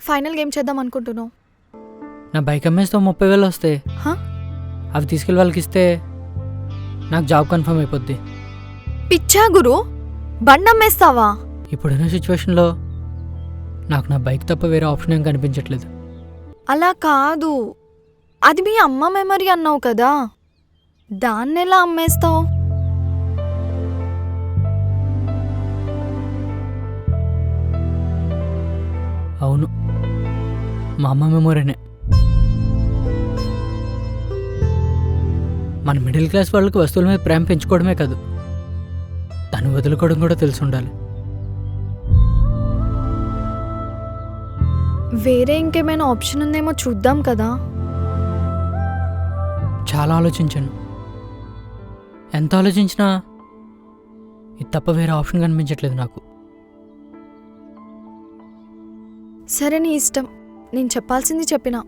ఫైనల్గా ఏం చేద్దాం అనుకుంటున్నావు? నా బైక్ అమ్మేస్తే 30,000 వస్తాయి. హా? అవి తీసుకెళ్ళి వాళ్ళకి ఇస్తే నాకు జాబ్ కన్ఫర్మ్ అయిపోద్ది. పిచ్చా గురు, బండి అమ్మేస్తావా? ఇప్పుడున్న సిచ్యువేషన్లో నాకు నా బైక్ తప్ప వేరే ఆప్షన్ ఏం కనిపించట్లేదు. అలా కాదు, అది మీ అమ్మ మెమరీ అన్నావు కదా, దాన్ని ఎలా అమ్మేస్తావు? అవును, మా అమ్మ మెమోరీనే. మన మిడిల్ క్లాస్ వాళ్ళకి వస్తువుల మీద ప్రేమ పెంచుకోవడమే కాదు, దాన్ని వదులుకోవడం కూడా తెలిసి ఉండాలి. వేరే ఇంకేమైనా ఆప్షన్ ఉందేమో చూద్దాం కదా. చాలా ఆలోచించాను. ఎంత ఆలోచించినా ఇది తప్ప వేరే ఆప్షన్ కనిపించట్లేదు నాకు. సరే నీ ఇష్టం, నేను చెప్పాల్సింది చెప్పినా.